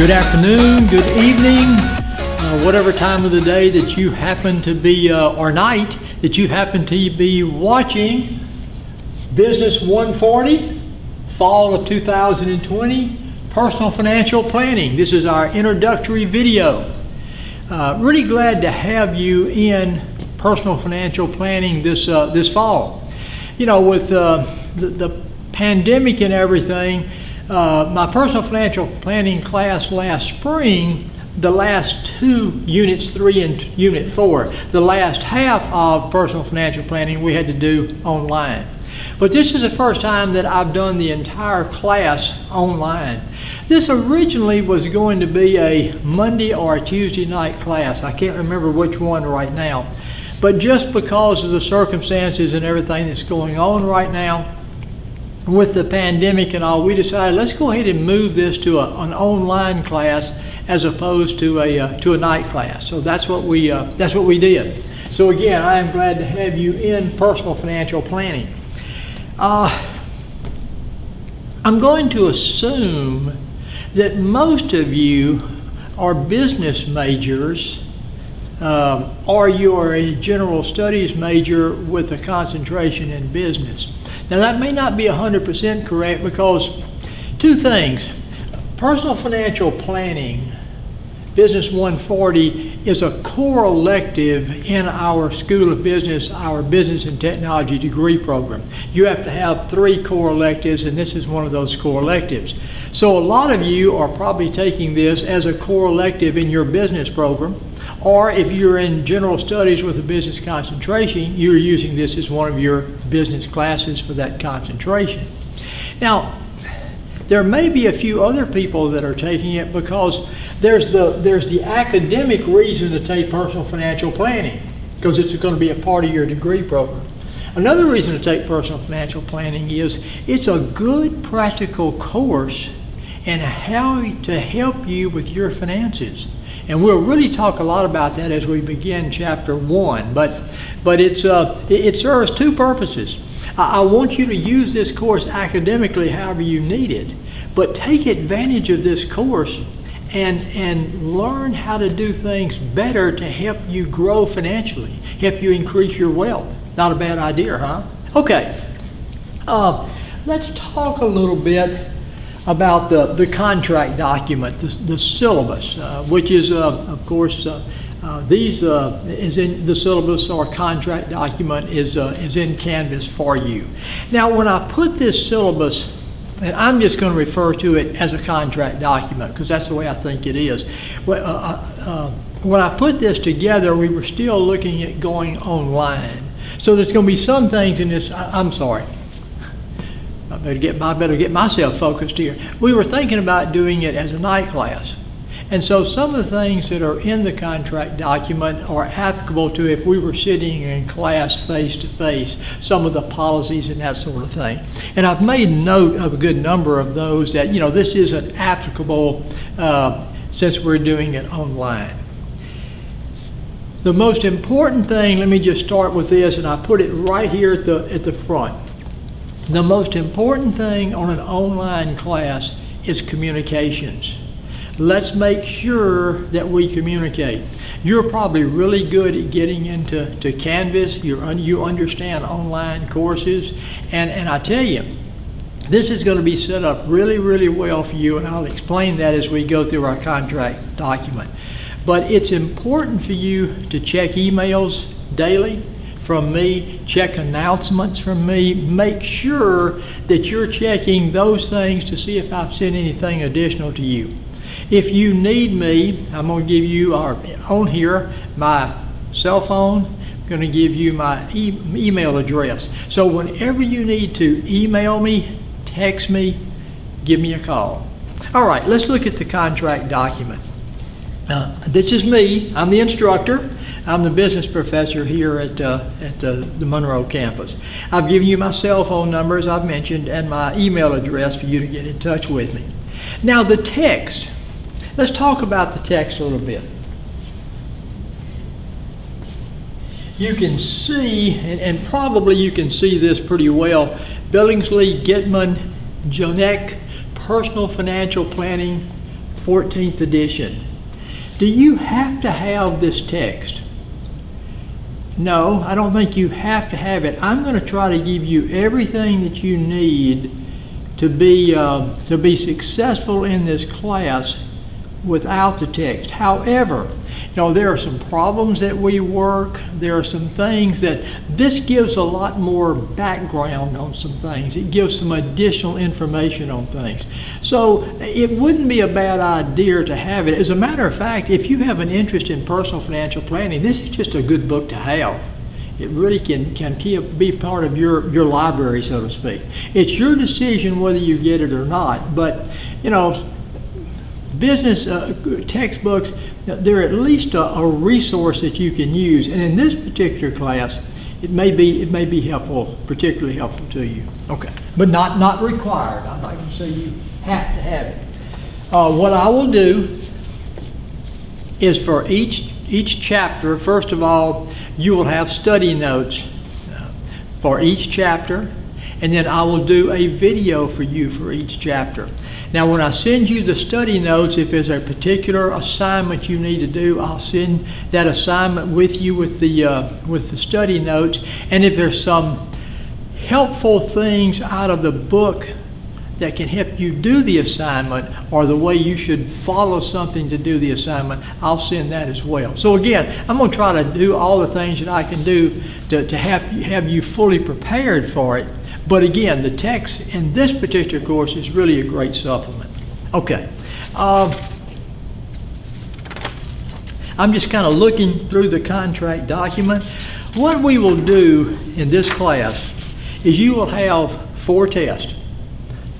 Good afternoon, good evening, whatever time of the day that you happen to be, or night, that you happen to be watching Business 140, Fall of 2020, Personal Financial Planning. This is our introductory video. Really glad to have you in Personal Financial Planning this fall. You know, with the pandemic and everything, my Personal Financial Planning class last spring, the last two, Units 3 and Unit 4, the last half of Personal Financial Planning we had to do online. But this is the first time that I've done the entire class online. This originally was going to be a Monday or a Tuesday night class. I can't remember which one right now. But just because of the circumstances and everything that's going on right now, with the pandemic and all, we decided let's go ahead and move this to an online class as opposed to a night class. So that's what we did. So again, I am glad to have you in Personal Financial Planning. I'm going to assume that most of you are business majors, or you are a general studies major with a concentration in business. Now that may not be 100% correct, because two things. Personal Financial Planning, Business 140, is a core elective in our School of Business, our Business and Technology degree program. You have to have 3 core electives, and this is one of those core electives. So a lot of you are probably taking this as a core elective in your business program, or if you're in general studies with a business concentration, you're using this as one of your business classes for that concentration. Now, there may be a few other people that are taking it because there's the academic reason to take Personal Financial Planning, because it's going to be a part of your degree program. Another reason to take Personal Financial Planning is it's a good practical course in how to help you with your finances. And we'll really talk a lot about that as we begin Chapter 1. But it serves 2 purposes. I want you to use this course academically however you need it, but take advantage of this course and learn how to do things better to help you grow financially, help you increase your wealth. Not a bad idea, huh? Okay, let's talk a little bit about the contract document, the syllabus, which is, of course, is in the syllabus, or contract document is in Canvas for you. Now, when I put this syllabus, and I'm just going to refer to it as a contract document because that's the way I think it is. When I put this together, we were still looking at going online. So there's going to be some things in this. I'm sorry. I better get myself focused here. We were thinking about doing it as a night class. And so some of the things that are in the contract document are applicable to if we were sitting in class face to face, some of the policies and that sort of thing. And I've made note of a good number of those that, you know, this isn't applicable since we're doing it online. The most important thing, let me just start with this, and I put it right here at the front. The most important thing on an online class is communications. Let's make sure that we communicate. You're probably really good at getting into Canvas. You understand online courses. And I tell you, this is going to be set up really, really well for you, and I'll explain that as we go through our contract document. But it's important for you to check emails daily from me, check announcements from me, make sure that you're checking those things to see if I've sent anything additional to you. If you need me, I'm going to give you on here my cell phone. I'm going to give you my email address. So whenever you need to email me, text me, give me a call. All right, let's look at the contract document. This is me. I'm the instructor. I'm the business professor here at the Monroe campus. I've given you my cell phone number, as I've mentioned, and my email address for you to get in touch with me. Now the text. Let's talk about the text a little bit. You can see, and probably you can see this pretty well, Billingsley, Gitman, Jonek, Personal Financial Planning 14th edition. Do you have to have this text? No, I don't think you have to have it. I'm going to try to give you everything that you need to be successful in this class without the text. However, there are some problems that we work. There are some things that this gives a lot more background on some things. It gives some additional information on things. So it wouldn't be a bad idea to have it. As a matter of fact, if you have an interest in personal financial planning, this is just a good book to have. It really can be part of your library, so to speak. It's your decision whether you get it or not. But, business textbooks, they're at least a resource that you can use. And in this particular class, it may be helpful, particularly helpful to you. Okay, but not required. I'm not going to say you have to have it. What I will do is for each chapter, first of all, you will have study notes for each chapter, and then I will do a video for you for each chapter. Now, when I send you the study notes, if there's a particular assignment you need to do, I'll send that assignment with you with the study notes. And if there's some helpful things out of the book that can help you do the assignment, or the way you should follow something to do the assignment, I'll send that as well. So again, I'm going to try to do all the things that I can do to have you fully prepared for it. But again, the text in this particular course is really a great supplement. Okay. I'm just kind of looking through the contract document. What we will do in this class is you will have 4 tests.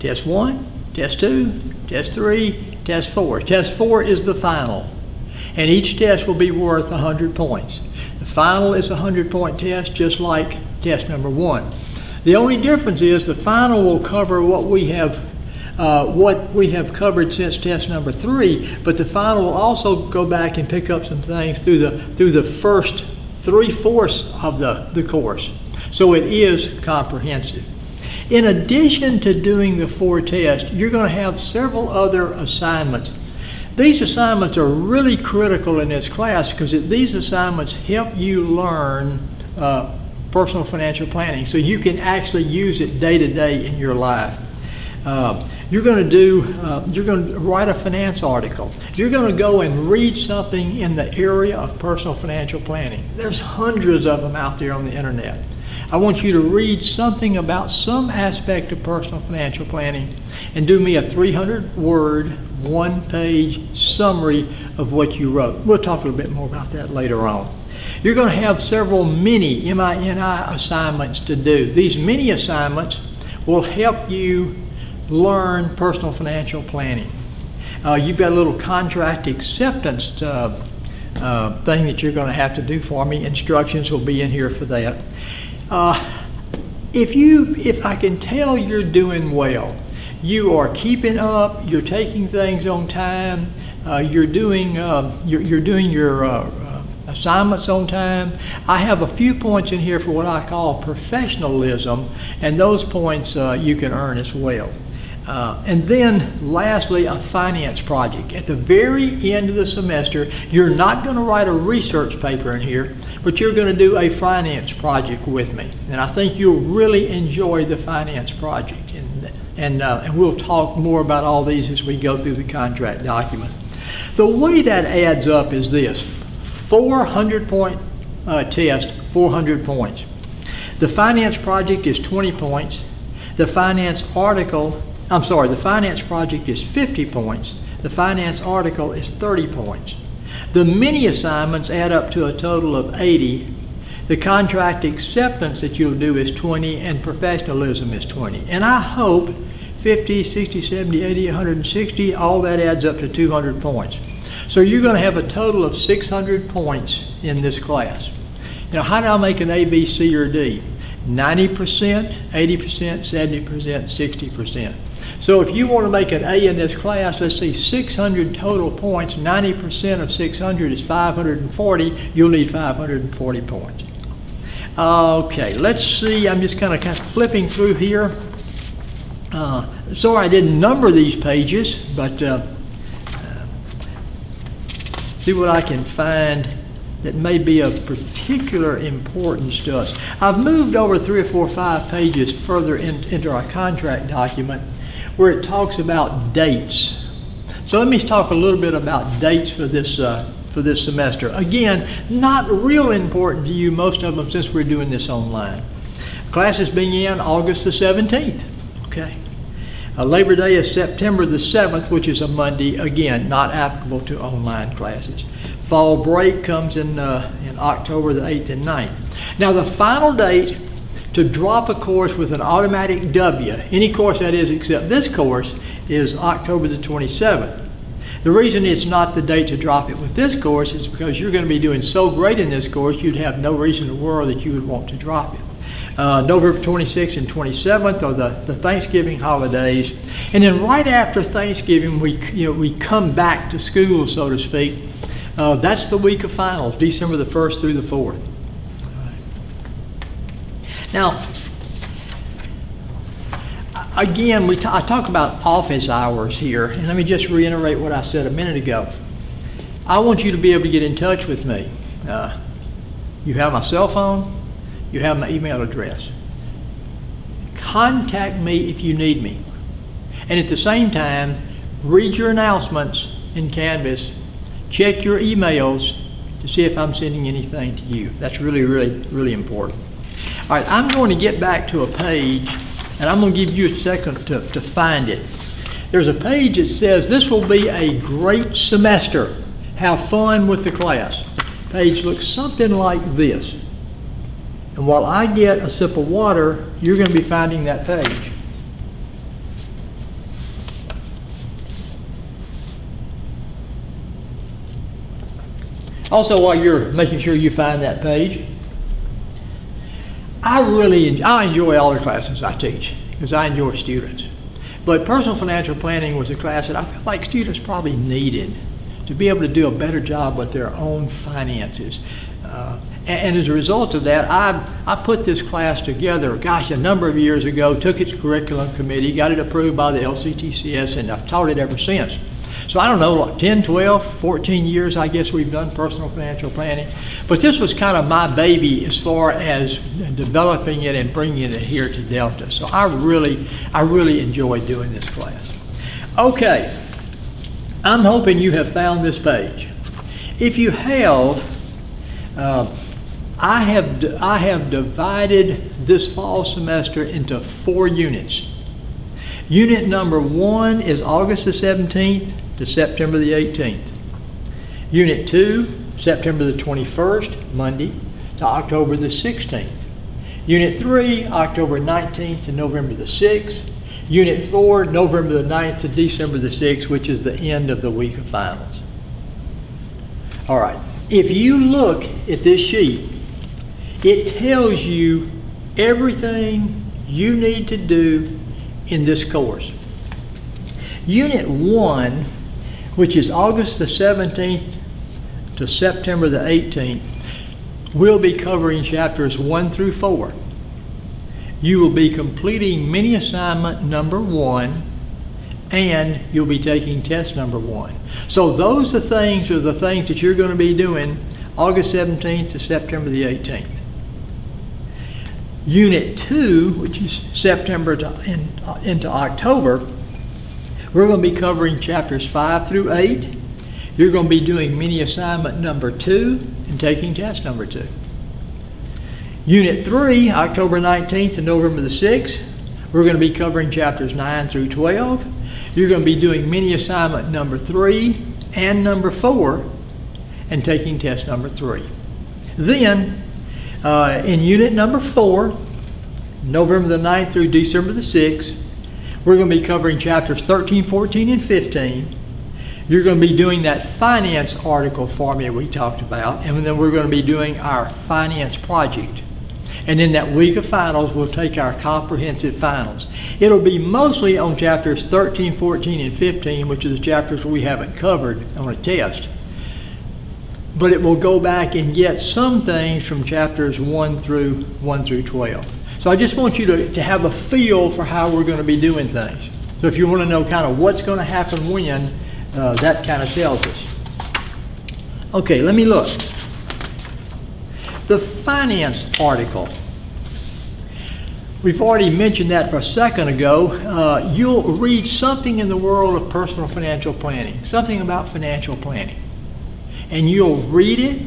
Test 1, Test 2, Test 3, Test 4. Test 4 is the final, and each test will be worth 100 points. The final is a 100-point test, just like test number 1. The only difference is the final will cover what we have covered since test number 3, but the final will also go back and pick up some things through the first 3/4 of the course. So it is comprehensive. In addition to doing the 4 tests, you're going to have several other assignments. These assignments are really critical in this class because these assignments help you learn personal financial planning, so you can actually use it day to day in your life. You're going to write a finance article. You're going to go and read something in the area of personal financial planning. There's hundreds of them out there on the internet. I want you to read something about some aspect of personal financial planning and do me a 300-word, 1-page summary of what you wrote. We'll talk a little bit more about that later on. You're going to have several mini, M-I-N-I, assignments to do. These mini assignments will help you learn personal financial planning. You've got a little contract acceptance thing that you're going to have to do for me. Instructions will be in here for that. If I can tell you're doing well, you are keeping up, you're taking things on time, you're doing your assignments on time. I have a few points in here for what I call professionalism, and those points you can earn as well. And then lastly, a finance project. At the very end of the semester, you're not going to write a research paper in here, but you're going to do a finance project with me. And I think you'll really enjoy the finance project. And we'll talk more about all these as we go through the contract document. The way that adds up is this: 400-point test, 400 points. The finance project is 20 points. The finance project is 50 points. The finance article is 30 points. The mini assignments add up to a total of 80. The contract acceptance that you'll do is 20, and professionalism is 20. And I hope 50, 60, 70, 80, 160, all that adds up to 200 points. So you're going to have a total of 600 points in this class. Now, how do I make an A, B, C, or D? 90%, 80%, 70%, 60%. So if you want to make an A in this class, let's see, 600 total points, 90% of 600 is 540. You'll need 540 points. Okay, let's see. I'm just kind of flipping through here. Sorry I didn't number these pages, but see what I can find that may be of particular importance to us. I've moved over 3 or 4 or 5 pages further into our contract document where it talks about dates. So let me talk a little bit about dates for this semester. Again, not real important to you, most of them, since we're doing this online. Classes begin August the 17th. Okay. Labor Day is September the 7th, which is a Monday. Again, not applicable to online classes. Fall break comes in October the 8th and 9th. Now, the final date to drop a course with an automatic W, any course that is except this course, is October the 27th. The reason it's not the date to drop it with this course is because you're going to be doing so great in this course, you'd have no reason in the world that you would want to drop it. November 26th and 27th are the Thanksgiving holidays, and then right after Thanksgiving we come back to school, so to speak. That's the week of finals, December the 1st through the 4th. Now, again, I talk about office hours here, and let me just reiterate what I said a minute ago. I want you to be able to get in touch with me. You have my cell phone. You have my email address. Contact me if you need me. And at the same time, read your announcements in Canvas. Check your emails to see if I'm sending anything to you. That's really, really, really important. All right, I'm going to get back to a page, and I'm going to give you a second to find it. There's a page that says, "This will be a great semester. Have fun with the class." Page looks something like this. And while I get a sip of water, you're going to be finding that page. Also, while you're making sure you find that page, I enjoy all the classes I teach because I enjoy students. But personal financial planning was a class that I felt like students probably needed to be able to do a better job with their own finances. And as a result of that, I put this class together, a number of years ago, took it to curriculum committee, got it approved by the LCTCS, and I've taught it ever since. So I don't know, like 10, 12, 14 years, I guess we've done personal financial planning. But this was kind of my baby as far as developing it and bringing it here to Delta. So I really enjoy doing this class. Okay, I'm hoping you have found this page. If you have, I have divided this fall semester into 4 units. Unit number 1 is August the 17th to September the 18th. Unit 2, September the 21st, Monday, to October the 16th. Unit 3, October 19th to November the 6th. Unit 4, November the 9th to December the 6th, which is the end of the week of finals. All right, if you look at this sheet, it tells you everything you need to do in this course. Unit 1, which is August the 17th to September the 18th, will be covering chapters 1 through 4. You will be completing mini assignment number 1, and you'll be taking test number 1. So those are the things that you're going to be doing August 17th to September the 18th. Unit 2, which is September into October, we're going to be covering chapters 5 through 8. You're going to be doing mini assignment number 2 and taking test number 2. Unit 3, October 19th to November the 6th, we're going to be covering chapters 9 through 12. You're going to be doing mini assignment number 3 and number 4 and taking test number 3. Then, in unit number 4, November the 9th through December the 6th, we're going to be covering chapters 13, 14, and 15. You're going to be doing that finance article formula we talked about, and then we're going to be doing our finance project. And in that week of finals, we'll take our comprehensive finals. It'll be mostly on chapters 13, 14, and 15, which are the chapters we haven't covered on a test. But it will go back and get some things from chapters 1 through 12. So I just want you to have a feel for how we're going to be doing things. So if you want to know kind of what's going to happen when, that kind of tells us. Okay, let me look. The finance article. We've already mentioned that for a second ago. You'll read something in the world of personal financial planning, something about financial planning. And you'll read it,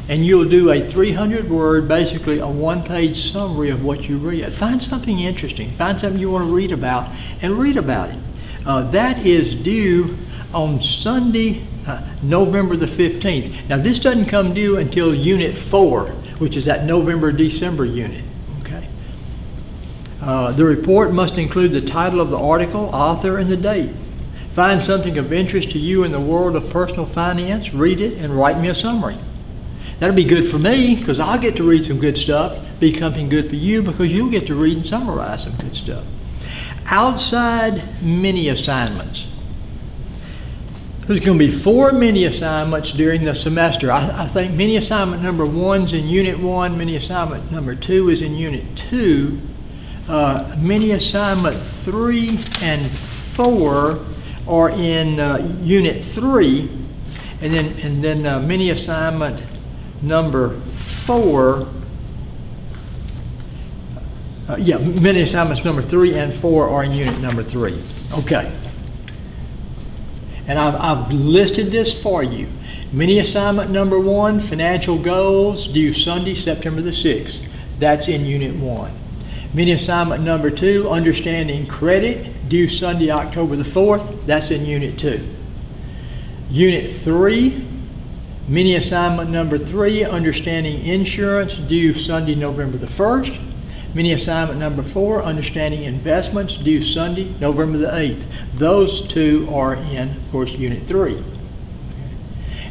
and you'll do a 300-word, basically a one-page summary of what you read. Find something interesting. Find something you want to read about, and read about it. That is due on Sunday, November the 15th. Now, this doesn't come due until Unit 4, which is that November-December unit. Okay. The report must include the title of the article, author, and the date. Find something of interest to you in the world of personal finance, read it, and write me a summary. That'll be good for me because I'll get to read some good stuff. Be something good for you because you'll get to read and summarize some good stuff. Outside mini assignments. There's going to be 4 mini assignments during the semester. I think mini assignment number 1's in Unit 1, mini assignment number 2 is in Unit 2. Mini assignment 3 and 4 are in Unit 3, and then mini assignment number 4. Mini assignments number 3 and 4 are in Unit number 3. Okay. And I've listed this for you. Mini assignment number 1, financial goals, due Sunday, September the 6th. That's in Unit 1. Mini assignment number 2, understanding credit, due Sunday, October the 4th. That's in Unit 2. Unit 3, mini assignment number 3, understanding insurance, due Sunday, November the 1st. Mini assignment number 4, understanding investments, due Sunday, November the 8th. Those 2 are in, of course, Unit 3.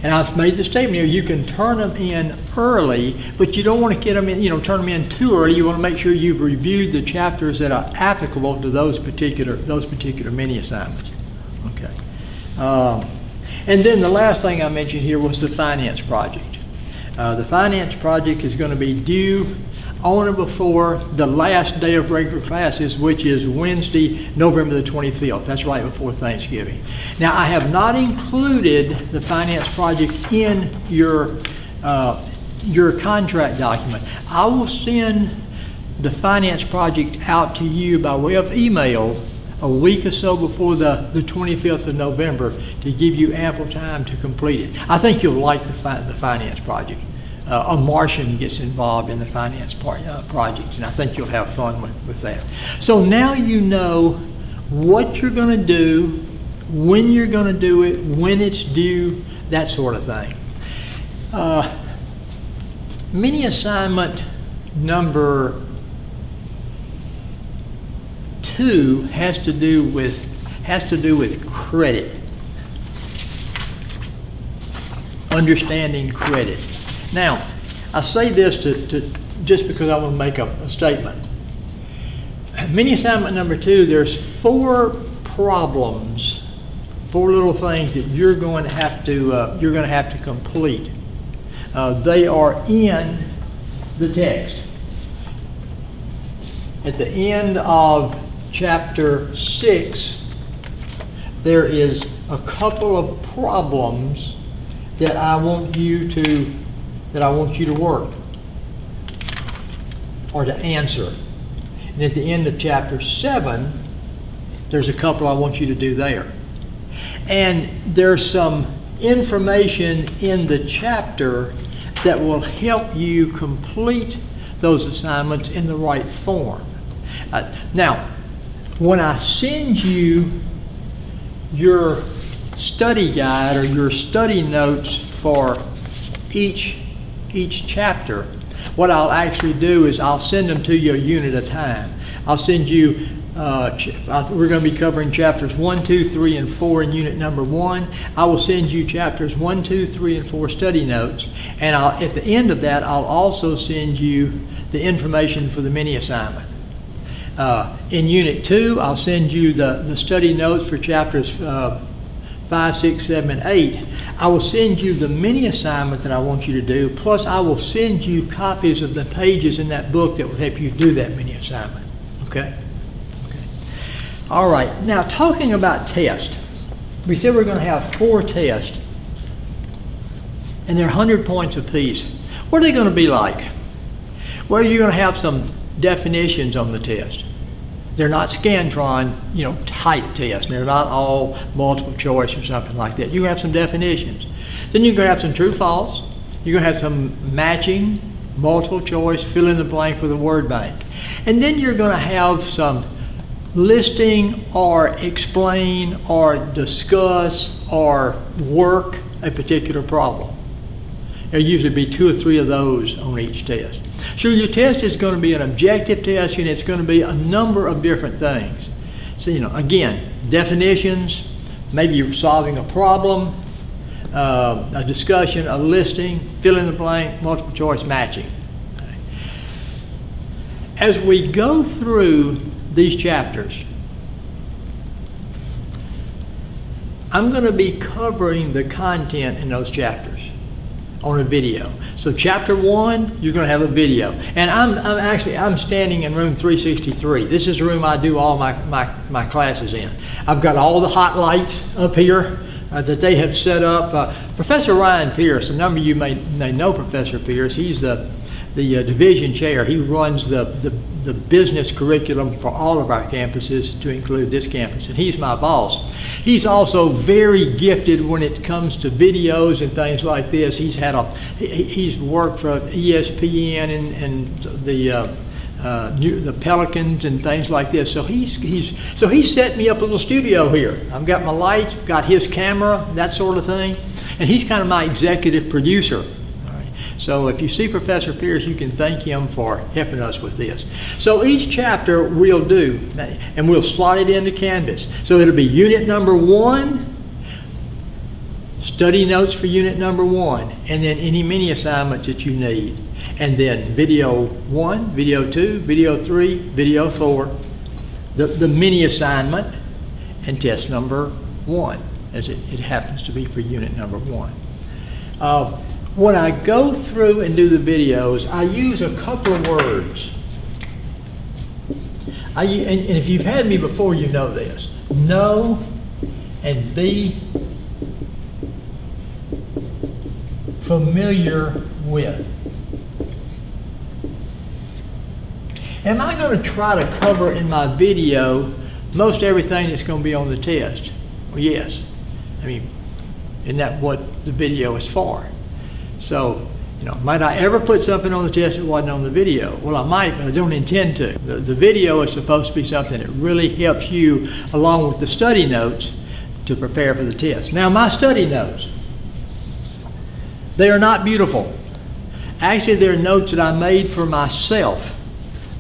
And I've made the statement here, you can turn them in early, but you don't want to get them in, turn them in too early. You want to make sure you've reviewed the chapters that are applicable to those particular mini assignments. Okay. And then the last thing I mentioned here was the finance project. The finance project is going to be due on or before the last day of regular classes, which is Wednesday, November the 25th. That's right before Thanksgiving. Now, I have not included the finance project in your contract document. I will send the finance project out to you by way of email a week or so before the 25th of November to give you ample time to complete it. I think you'll like the finance project. A Martian gets involved in the finance project, and I think you'll have fun with that. So now you know what you're going to do, when you're going to do it, when it's due, that sort of thing. Mini assignment number 2 has to do with credit, understanding credit. Now, I say this to just because I want to make a statement. Mini assignment number 2, there's 4 problems, 4 little things that you're going to have to complete. They are in the text. At the end of chapter 6, there is a couple of problems that I want you to work or to answer. And at the end of chapter 7, there's a couple I want you to do there. And there's some information in the chapter that will help you complete those assignments in the right form. Now, when I send you your study guide or your study notes for each chapter, what I'll actually do is I'll send them to you a unit at a time. I'll send you, we're going to be covering chapters 1, 2, 3, and 4 in unit number 1. I will send you chapters 1, 2, 3, and 4 study notes. And at the end of that, I'll also send you the information for the mini assignment. In unit 2, I'll send you the study notes for chapters 5, 6, 7, and 8. I will send you the mini assignment that I want you to do, plus I will send you copies of the pages in that book that will help you do that mini assignment. Okay? All right. Now, talking about tests, we said we're going to have 4 tests. and they're 100 points apiece. What are they going to be like? Well, you're going to have some definitions on the test. They're not Scantron, type tests. They're not all multiple choice or something like that. You're going to have some definitions. Then you're going to have some true false. You're going to have some matching, multiple choice, fill in the blank with a word bank. And then you're going to have some listing or explain or discuss or work a particular problem. There'll usually be 2 or 3 of those on each test. So your test is going to be an objective test, and it's going to be a number of different things. So, again, definitions, maybe you're solving a problem, a discussion, a listing, fill in the blank, multiple choice, matching. Okay. As we go through these chapters, I'm going to be covering the content in those chapters on a video. So chapter 1, you're going to have a video. And I'm standing in room 363. This is the room I do all my classes in. I've got all the hot lights up here that they have set up. Professor Ryan Pierce, a number of you may know Professor Pierce. He's the division chair. He runs the business curriculum for all of our campuses, to include this campus, and he's my boss. He's also very gifted when it comes to videos and things like this. He's worked for ESPN and the Pelicans and things like this. So he set me up a little studio here. I've got my lights, got his camera, that sort of thing, and he's kind of my executive producer. So if you see Professor Pierce, you can thank him for helping us with this. So each chapter we'll do, and we'll slot it into Canvas. So it'll be unit number 1, study notes for unit number 1, and then any mini assignments that you need. And then video 1, video 2, video 3, video 4, the mini assignment, and test number 1, as it happens to be for unit number 1. When I go through and do the videos, I use a couple of words. And if you've had me before, you know this. Know and be familiar with. Am I going to try to cover in my video most everything that's going to be on the test? Well, yes. Isn't that what the video is for? So, might I ever put something on the test that wasn't on the video? Well, I might, but I don't intend to. The video is supposed to be something that really helps you, along with the study notes, to prepare for the test. Now, my study notes, they are not beautiful. Actually, they're notes that I made for myself.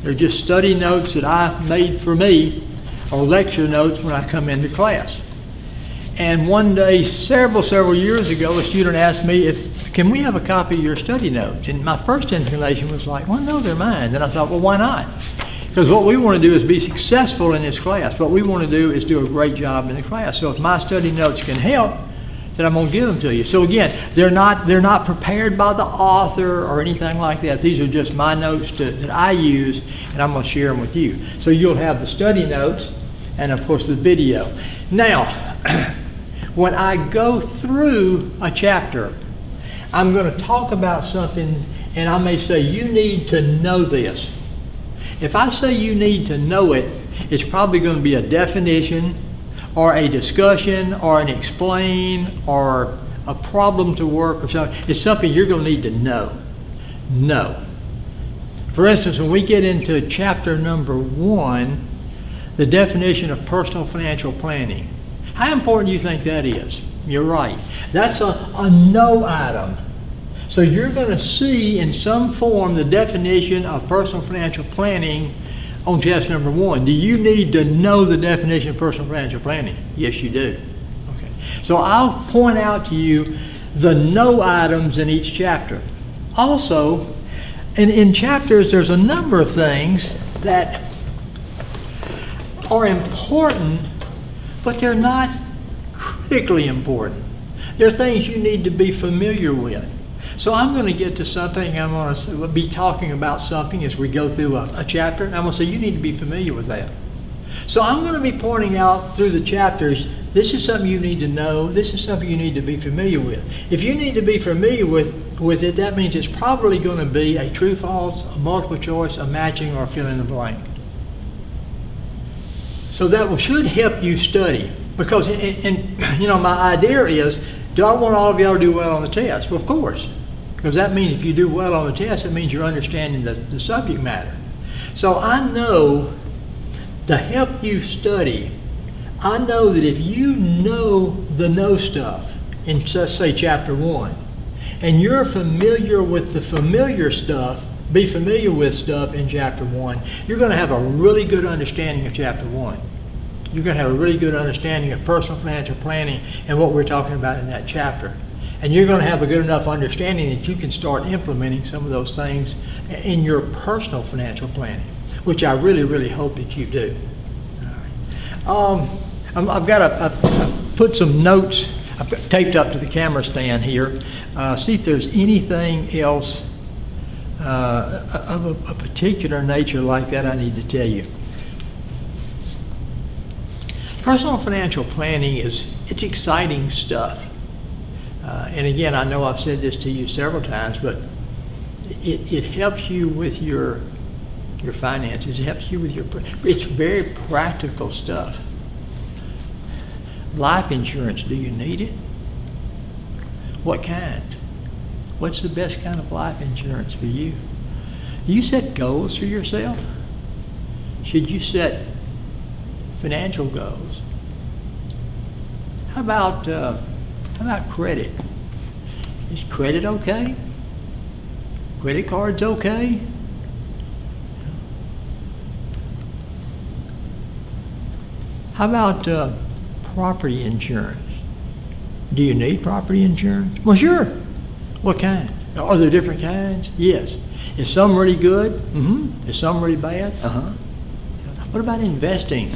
They're just study notes that I made for me, or lecture notes when I come into class. And one day, several years ago, a student asked me, can we have a copy of your study notes? And my first inclination was like, well, no, they're mine. Then I thought, well, why not? Because what we want to do is be successful in this class. What we want to do is do a great job in the class. So if my study notes can help, then I'm going to give them to you. So again, they're not prepared by the author or anything like that. These are just my notes that I use, and I'm going to share them with you. So you'll have the study notes and, of course, the video. Now, when I go through a chapter, I'm going to talk about something, and I may say, you need to know this. If I say you need to know it, it's probably going to be a definition or a discussion or an explain or a problem to work or something. It's something you're going to need to know. Know. For instance, when we get into chapter number 1, the definition of personal financial planning. How important do you think that is? You're right. That's a no item. So you're going to see in some form the definition of personal financial planning on test number 1. Do you need to know the definition of personal financial planning? Yes, you do. Okay. So I'll point out to you the no items in each chapter. Also, in chapters, there's a number of things that are important, but they're not critically important. They're things you need to be familiar with. So I'm going to get to something, I'm going to be talking about something as we go through a chapter, and I'm going to say you need to be familiar with that. So I'm going to be pointing out through the chapters, this is something you need to know, this is something you need to be familiar with. If you need to be familiar with it, that means it's probably going to be a true false, a multiple choice, a matching, or a fill in the blank. So that should help you study. Because, and you know, my idea is, do I want all of y'all to do well on the test? Well, of course. Because that means if you do well on the test, it means you're understanding the subject matter. So I know, to help you study, I know that if you know the know stuff in, let's say, chapter 1, and you're familiar with the familiar stuff, be familiar with stuff in chapter 1, you're going to have a really good understanding of chapter 1. You're going to have a really good understanding of personal financial planning and what we're talking about in that chapter. And you're going to have a good enough understanding that you can start implementing some of those things in your personal financial planning, which I really, really hope that you do. All right. I've put some notes, I've taped up to the camera stand here. See if there's anything else of a particular nature like that I need to tell you. Personal financial planning it's exciting stuff. And again, I know I've said this to you several times, but it helps you with your finances. It helps you with it's very practical stuff. Life insurance, do you need it? What kind? What's the best kind of life insurance for you? Do you set goals for yourself? Should you set financial goals? How about credit? Is credit okay? Credit cards okay? How about property insurance? Do you need property insurance? Well, sure. What kind? Are there different kinds? Yes. Is some really good? Mm-hmm. Is some really bad? Uh-huh. What about investing?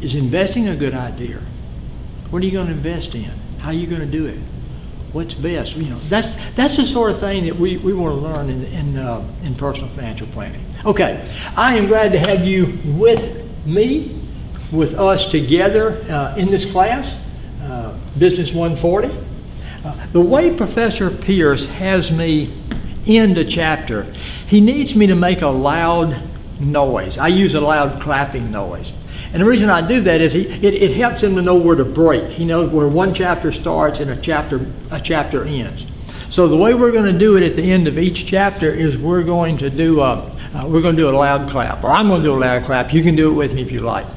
Is investing a good idea? What are you going to invest in? How are you going to do it? What's best? You know, that's the sort of thing that we want to learn in personal financial planning. Okay, I am glad to have you with me, with us together in this class, Business 140. The way Professor Pierce has me end a chapter, he needs me to make a loud noise. I use a loud clapping noise. And the reason I do that is it helps him to know where to break. He knows where one chapter starts and a chapter ends. So the way we're going to do it at the end of each chapter is we're going to do a loud clap, or I'm going to do a loud clap. You can do it with me if you like.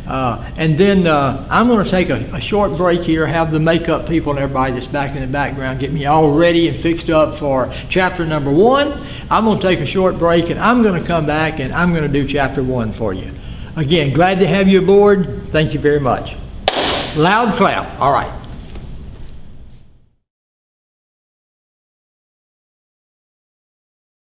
And then I'm going to take a short break here, have the makeup people and everybody that's back in the background get me all ready and fixed up for chapter number 1. I'm going to take a short break and I'm going to come back and I'm going to do chapter 1 for you. Again, glad to have you aboard. Thank you very much. Loud clap. All right.